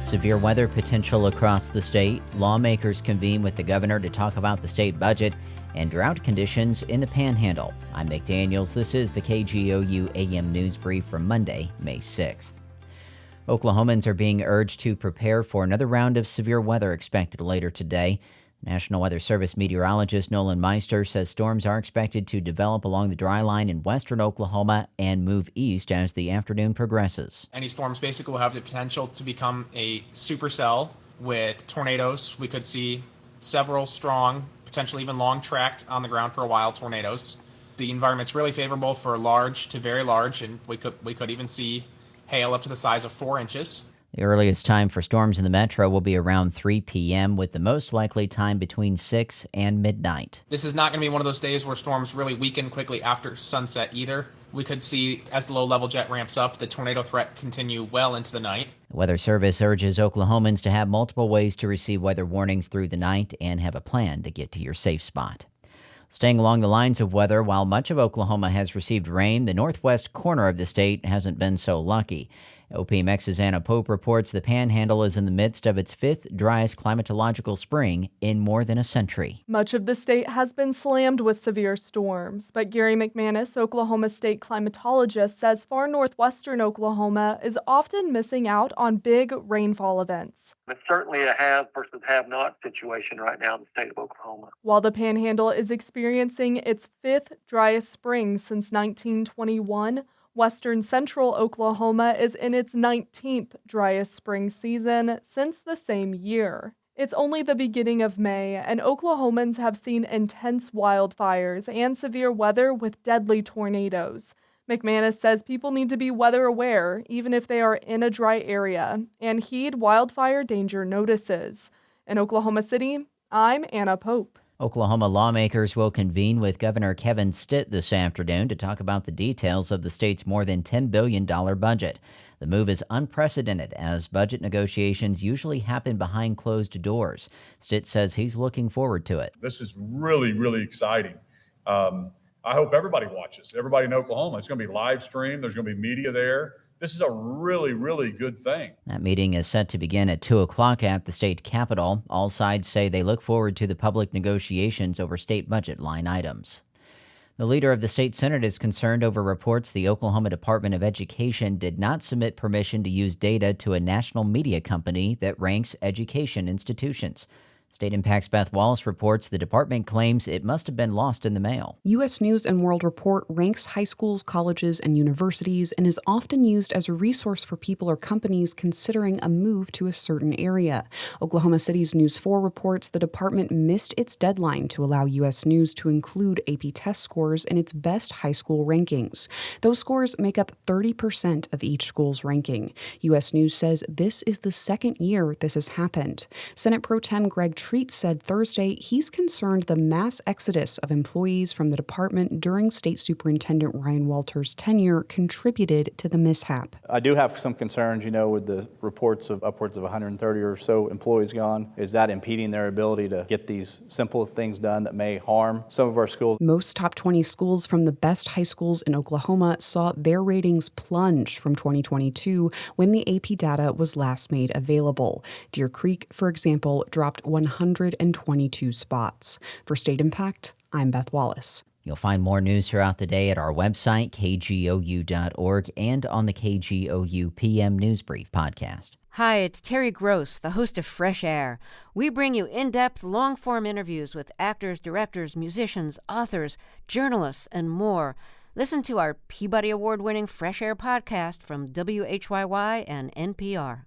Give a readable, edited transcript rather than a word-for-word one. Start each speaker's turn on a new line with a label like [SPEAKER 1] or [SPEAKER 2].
[SPEAKER 1] Severe weather potential across the state. Lawmakers convene with the governor to talk about the state budget and drought conditions in the Panhandle. I'm McDaniels. This is the KGOU AM News Brief from Monday, May 6th. Oklahomans are being urged to prepare for another round of severe weather expected later today. National Weather Service meteorologist Nolan Meister says storms are expected to develop along the dry line in western Oklahoma and move east as the afternoon progresses.
[SPEAKER 2] Any storms basically will have the potential to become a supercell with tornadoes. We could see several strong, potentially even long-tracked on the ground for a while tornadoes. The environment's really favorable for large to very large, and we could even see hail up to the size of 4 inches.
[SPEAKER 1] The earliest time for storms in the metro will be around 3 p.m., with the most likely time between 6 and midnight.
[SPEAKER 2] This is not going to be one of those days where storms really weaken quickly after sunset either. We could see, as the low-level jet ramps up, the tornado threat continue well into the night.
[SPEAKER 1] The Weather Service urges Oklahomans to have multiple ways to receive weather warnings through the night and have a plan to get to your safe spot. Staying along the lines of weather, while much of Oklahoma has received rain, the northwest corner of the state hasn't been so lucky. OPMX's Anna Pope reports the Panhandle is in the midst of its fifth driest climatological spring in more than a century.
[SPEAKER 3] Much of the state has been slammed with severe storms, but Gary McManus, Oklahoma State climatologist, says far northwestern Oklahoma is often missing out on big rainfall events.
[SPEAKER 4] It's certainly a have versus have-not situation right now in the state of Oklahoma.
[SPEAKER 3] While the Panhandle is experiencing its fifth driest spring since 1921, western central Oklahoma is in its 19th driest spring season since the same year. It's only the beginning of May, and Oklahomans have seen intense wildfires and severe weather with deadly tornadoes. McManus says people need to be weather aware, even if they are in a dry area, and heed wildfire danger notices. In Oklahoma City, I'm Anna Pope.
[SPEAKER 1] Oklahoma lawmakers will convene with Governor Kevin Stitt this afternoon to talk about the details of the state's more than $10 billion budget. The move is unprecedented, as budget negotiations usually happen behind closed doors. Stitt says he's looking forward to it.
[SPEAKER 5] This is really, really exciting. I hope everybody watches. Everybody in Oklahoma. It's going to be live streamed. There's going to be media there. This is a really, really good thing.
[SPEAKER 1] That meeting is set to begin at 2 o'clock at the state capitol. All sides say they look forward to the public negotiations over state budget line items. The leader of the state Senate is concerned over reports the Oklahoma Department of Education did not submit permission to use data to a national media company that ranks education institutions. State Impact's Beth Wallace reports the department claims it must have been lost in the mail.
[SPEAKER 6] U.S. News & World Report ranks high schools, colleges, and universities and is often used as a resource for people or companies considering a move to a certain area. Oklahoma City's News 4 reports the department missed its deadline to allow U.S. News to include AP test scores in its best high school rankings. Those scores make up 30% of each school's ranking. U.S. News says this is the second year this has happened. Senate Pro Tem Greg Treat said Thursday he's concerned the mass exodus of employees from the department during State Superintendent Ryan Walters' tenure contributed to the mishap.
[SPEAKER 7] I do have some concerns, with the reports of upwards of 130 or so employees gone. Is that impeding their ability to get these simple things done that may harm some of our schools?
[SPEAKER 6] Most top 20 schools from the best high schools in Oklahoma saw their ratings plunge from 2022 when the AP data was last made available. Deer Creek, for example, dropped 122 spots. For State Impact, I'm Beth Wallace.
[SPEAKER 1] You'll find more news throughout the day at our website, kgou.org, and on the KGOU PM News Brief podcast.
[SPEAKER 8] Hi, it's Terry Gross, the host of Fresh Air. We bring you in-depth, long-form interviews with actors, directors, musicians, authors, journalists, and more. Listen to our Peabody Award-winning Fresh Air podcast from WHYY and NPR.